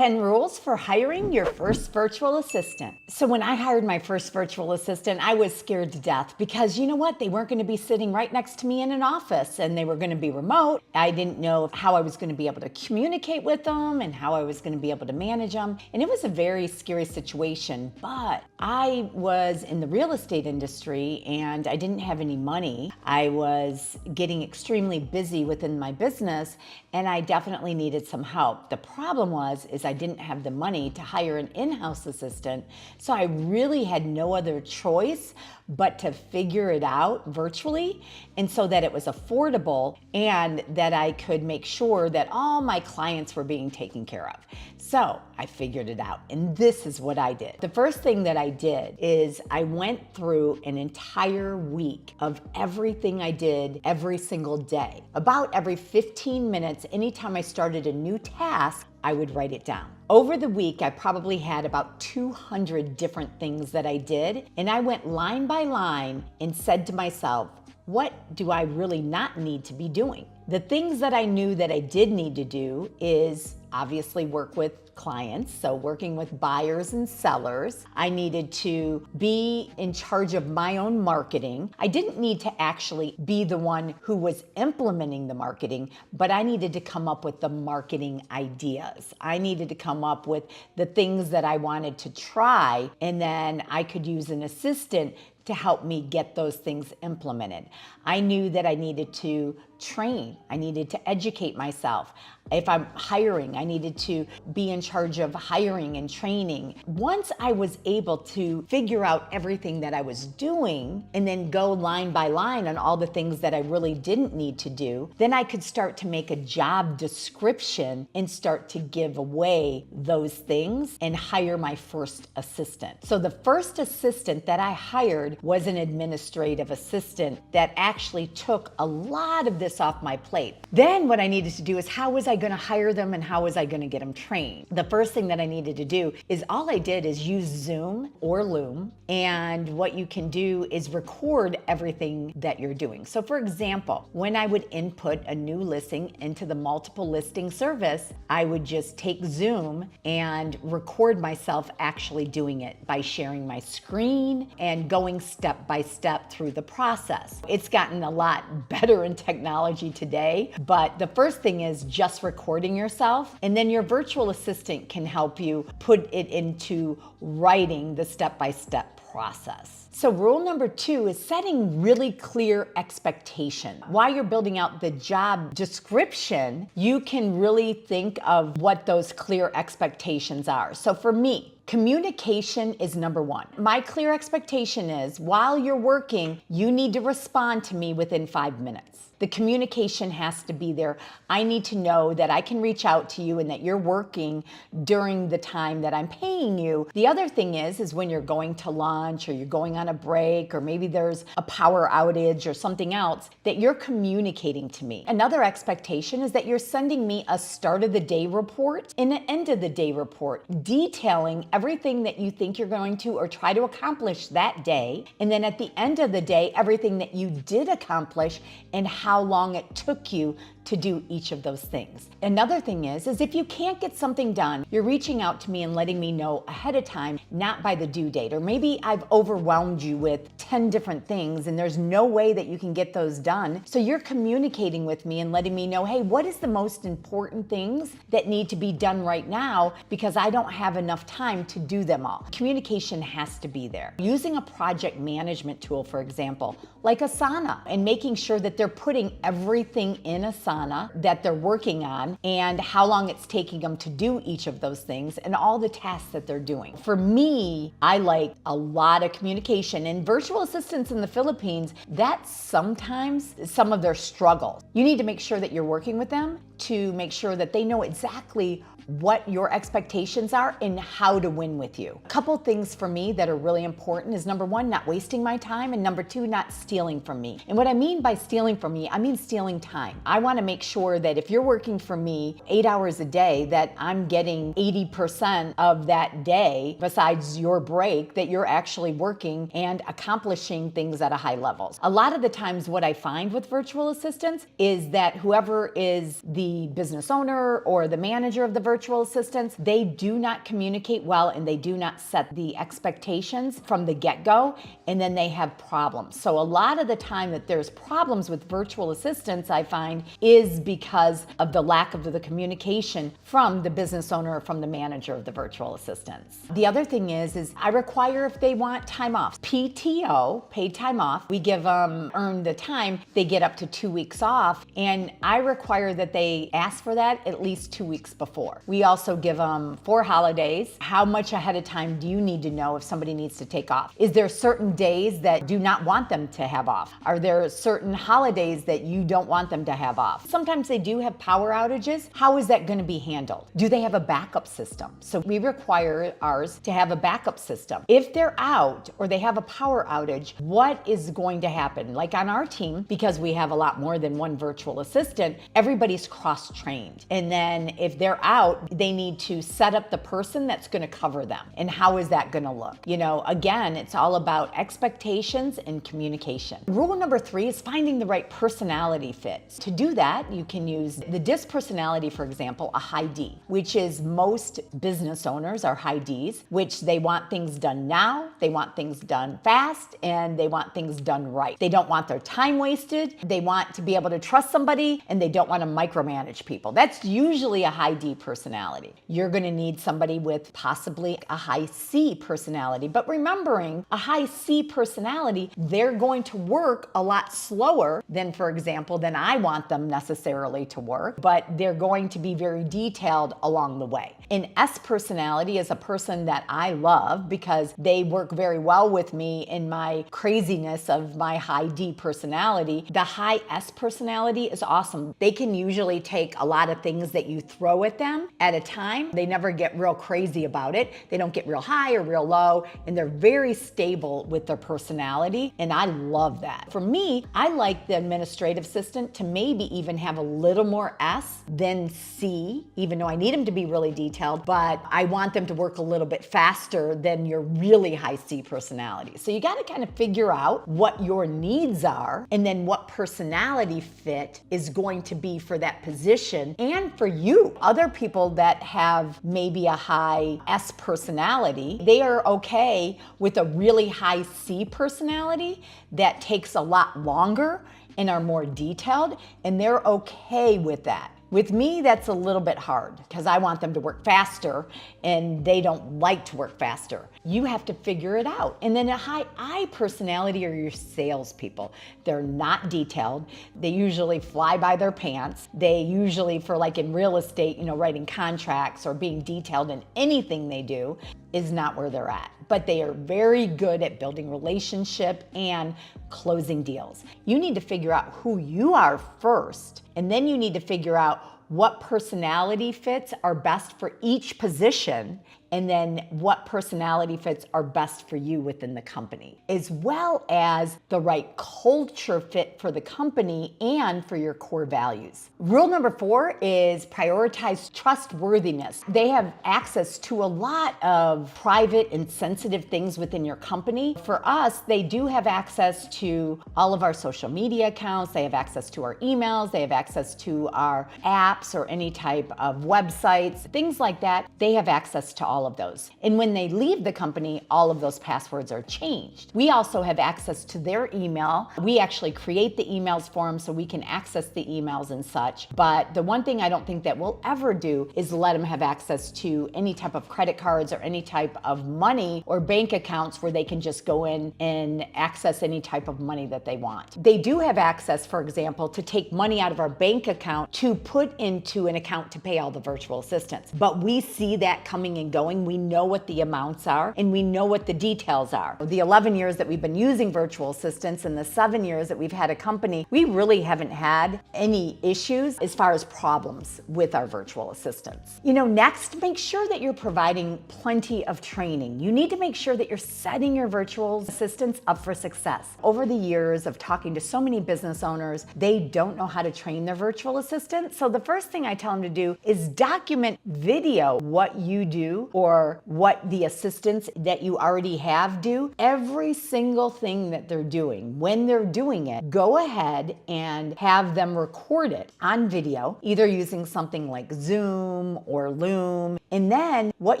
10 rules for hiring your first virtual assistant. So when I hired my first virtual assistant, I was scared to death because you know what? They weren't going to be sitting right next to me in an office and they were going to be remote. I didn't know how I was going to be able to communicate with them and how I was going to be able to manage them. And it was a very scary situation, but I was in the real estate industry and I didn't have any money. I was getting extremely busy within my business and I definitely needed some help. The problem is I didn't have the money to hire an in-house assistant, so I really had no other choice but to figure it out virtually, and so that it was affordable and that I could make sure that all my clients were being taken care of. So I figured it out, and this is what I did. The first thing that I did is I went through an entire week of everything I did every single day. About every 15 minutes, anytime I started a new task, I would write it down. Over the week, I probably had about 200 different things that I did, and I went line by line and said to myself, what do I really not need to be doing? The things that I knew that I did need to do is obviously work with clients, so working with buyers and sellers. I needed to be in charge of my own marketing. I didn't need to actually be the one who was implementing the marketing, but I needed to come up with the marketing ideas. I needed to come up with the things that I wanted to try, and then I could use an assistant to help me get those things implemented. I knew that I needed to train. I needed to educate myself. If I'm hiring, I needed to be in charge of hiring and training. Once I was able to figure out everything that I was doing and then go line by line on all the things that I really didn't need to do, then I could start to make a job description and start to give away those things and hire my first assistant. So the first assistant that I hired was an administrative assistant that actually took a lot of this off my plate. Then what I needed to do is how was I going to hire them and how was I going to get them trained? The first thing that I needed to do is all I did is use Zoom or Loom, and what you can do is record everything that you're doing. So for example, when I would input a new listing into the multiple listing service, I would just take Zoom and record myself actually doing it by sharing my screen and going step by step through the process. It's gotten a lot better in technology today, but the first thing is just recording yourself, and then your virtual assistant can help you put it into writing the step-by-step process. So rule number 2 is setting really clear expectation. While you're building out the job description, you can really think of what those clear expectations are. So for me, communication is number 1. My clear expectation is while you're working, you need to respond to me within 5 minutes. The communication has to be there. I need to know that I can reach out to you and that you're working during the time that I'm paying you. The other thing is when you're going to lunch or you're going on a break or maybe there's a power outage or something else, that you're communicating to me. Another expectation is that you're sending me a start of the day report and an end of the day report, detailing everything that you think you're going to or try to accomplish that day. And then at the end of the day, everything that you did accomplish and how long it took you to do each of those things. Another thing is if you can't get something done, you're reaching out to me and letting me know ahead of time, not by the due date. Or maybe I've overwhelmed you with 10 different things and there's no way that you can get those done. So you're communicating with me and letting me know, hey, what is the most important things that need to be done right now because I don't have enough time to do them all. Communication has to be there. Using a project management tool, for example, like Asana, and making sure that they're putting everything in Asana that they're working on and how long it's taking them to do each of those things and all the tasks that they're doing. For me, I like a lot of communication, and virtual assistants in the Philippines, that's sometimes some of their struggles. You need to make sure that you're working with them to make sure that they know exactly what your expectations are and how to win with you. A couple things for me that are really important is number 1, not wasting my time, and number 2, not stealing from me. And what I mean by stealing from me, I mean stealing time. I want to make sure that if you're working for me 8 hours a day, that I'm getting 80% of that day, besides your break, that you're actually working and accomplishing things at a high level. A lot of the times what I find with virtual assistants is that whoever is the business owner or the manager of the virtual virtual assistants, they do not communicate well and they do not set the expectations from the get-go, and then they have problems. So a lot of the time that there's problems with virtual assistants, I find, is because of the lack of the communication from the business owner or from the manager of the virtual assistants. The other thing is I require if they want time off, PTO, paid time off, we give them earn the time, they get up to 2 weeks off, and I require that they ask for that at least 2 weeks before. We also give them 4 holidays. How much ahead of time do you need to know if somebody needs to take off? Is there certain days that do not want them to have off? Are there certain holidays that you don't want them to have off? Sometimes they do have power outages. How is that going to be handled? Do they have a backup system? So we require ours to have a backup system. If they're out or they have a power outage, what is going to happen? Like on our team, because we have a lot more than one virtual assistant, everybody's cross-trained. And then if they're out, they need to set up the person that's going to cover them. And how is that going to look? You know, again, it's all about expectations and communication. Rule number 3 is finding the right personality fit. To do that, you can use the DISC personality, for example, a high D, which is most business owners are high Ds, which they want things done now, they want things done fast, and they want things done right. They don't want their time wasted, they want to be able to trust somebody, and they don't want to micromanage people. That's usually a high D personality. You're going to need somebody with possibly a high C personality, but remembering a high C personality, they're going to work a lot slower than, for example, than I want them necessarily to work, but they're going to be very detailed along the way. An S personality is a person that I love because they work very well with me in my craziness of my high D personality. The high S personality is awesome. They can usually take a lot of things that you throw at them at a time. They never get real crazy about it. They don't get real high or real low, and they're very stable with their personality, and I love that. For me, I like the administrative assistant to maybe even have a little more S than C, even though I need them to be really detailed, but I want them to work a little bit faster than your really high C personality. So you got to kind of figure out what your needs are and then what personality fit is going to be for that position and for you. Other people that have maybe a high S personality, they are okay with a really high C personality that takes a lot longer and are more detailed, and they're okay with that. With me, that's a little bit hard because I want them to work faster and they don't like to work faster. You have to figure it out. And then a high I personality are your salespeople. They're not detailed. They usually fly by their pants. They usually, for like in real estate, you know, writing contracts or being detailed in anything they do is not where they're at. But they are very good at building relationship and closing deals. You need to figure out who you are first, and then you need to figure out what personality fits are best for each position, and then what personality fits are best for you within the company, as well as the right culture fit for the company and for your core values. Rule number 4 is prioritize trustworthiness. They have access to a lot of private and sensitive things within your company. For us, they do have access to all of our social media accounts. They have access to our emails. They have access to our apps or any type of websites, things like that. They have access to all of those. And when they leave the company, all of those passwords are changed. We also have access to their email. We actually create the emails for them so we can access the emails and such. But the one thing I don't think that we'll ever do is let them have access to any type of credit cards or any type of money or bank accounts where they can just go in and access any type of money that they want. They do have access, for example, to take money out of our bank account to put into an account to pay all the virtual assistants. But we see that coming and going. We know what the amounts are and we know what the details are. The 11 years that we've been using virtual assistants and the 7 years that we've had a company, we really haven't had any issues as far as problems with our virtual assistants. You know, next, make sure that you're providing plenty of training. You need to make sure that you're setting your virtual assistants up for success. Over the years of talking to so many business owners, they don't know how to train their virtual assistants. So the first thing I tell them to do is document video what you do or what the assistants that you already have do, every single thing that they're doing, when they're doing it, go ahead and have them record it on video, either using something like Zoom or Loom. And then what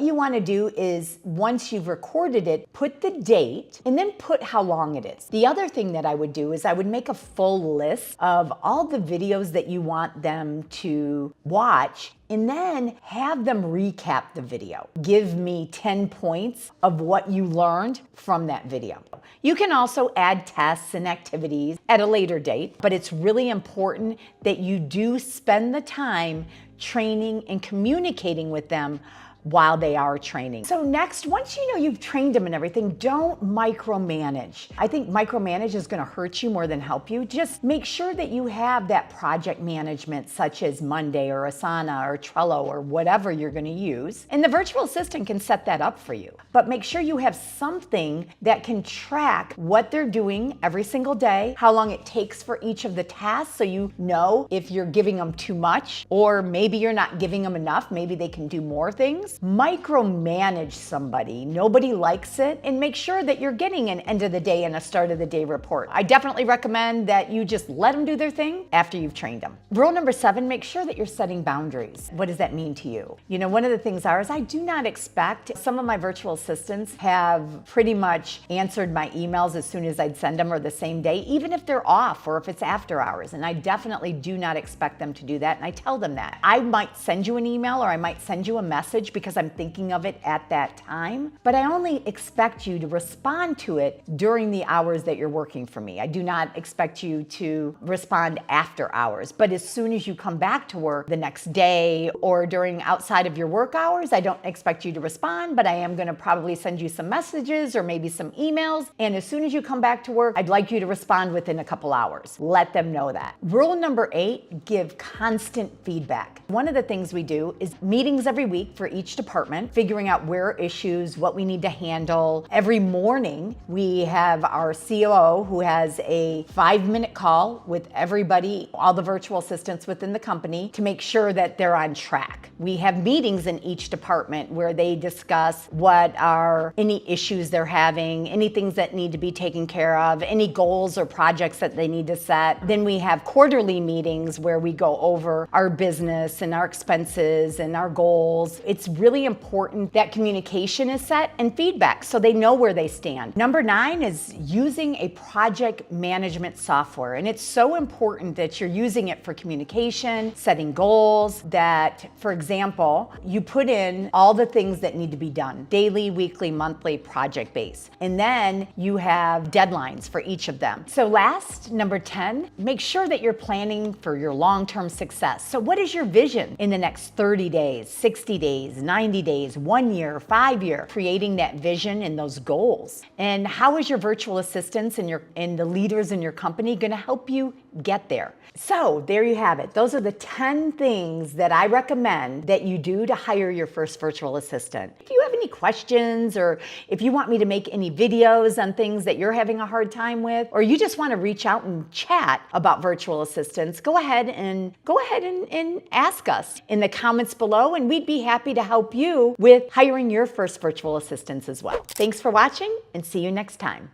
you want to do is, once you've recorded it, put the date and then put how long it is. The other thing that I would do is I would make a full list of all the videos that you want them to watch, and then have them recap the video. Give me 10 points of what you learned from that video. You can also add tests and activities at a later date, but it's really important that you do spend the time training and communicating with them while they are training. So next, once you know you've trained them and everything, don't micromanage. I think micromanage is going to hurt you more than help you. Just make sure that you have that project management, such as Monday or Asana or Trello or whatever you're going to use. And the virtual assistant can set that up for you. But make sure you have something that can track what they're doing every single day, how long it takes for each of the tasks, so you know if you're giving them too much, or maybe you're not giving them enough, maybe they can do more things. Micromanage somebody. Nobody likes it, and make sure that you're getting an end of the day and a start of the day report. I definitely recommend that you just let them do their thing after you've trained them. Rule number 7, make sure that you're setting boundaries. What does that mean to you? You know, one of the things is I do not expect, some of my virtual assistants have pretty much answered my emails as soon as I'd send them, or the same day, even if they're off or if it's after hours. And I definitely do not expect them to do that. And I tell them that. I might send you an email or I might send you a message because I'm thinking of it at that time, but I only expect you to respond to it during the hours that you're working for me. I do not expect you to respond after hours, but as soon as you come back to work the next day or during outside of your work hours, I don't expect you to respond, but I am going to probably send you some messages or maybe some emails. And as soon as you come back to work, I'd like you to respond within a couple hours. Let them know that. Rule number 8, give constant feedback. One of the things we do is meetings every week for each department, figuring out where are issues, what we need to handle. Every morning, we have our COO who has a 5-minute call with everybody, all the virtual assistants within the company, to make sure that they're on track. We have meetings in each department where they discuss what are any issues they're having, any things that need to be taken care of, any goals or projects that they need to set. Then we have quarterly meetings where we go over our business and our expenses and our goals. It's really important that communication is set and feedback so they know where they stand. Number 9 is using a project management software. And it's so important that you're using it for communication, setting goals, that, for example, you put in all the things that need to be done, daily, weekly, monthly, project based. And then you have deadlines for each of them. So last, number 10, make sure that you're planning for your long-term success. So what is your vision in the next 30 days, 60 days, 90 days, 1 year, 5 year, creating that vision and those goals? And how is your virtual assistants and the leaders in your company going to help you get there? So there you have it. Those are the 10 things that I recommend that you do to hire your first virtual assistant. If you have any questions, or if you want me to make any videos on things that you're having a hard time with, or you just want to reach out and chat about virtual assistants, go ahead and ask us in the comments below, and we'd be happy to help you with hiring your first virtual assistants as well. Thanks for watching, and see you next time.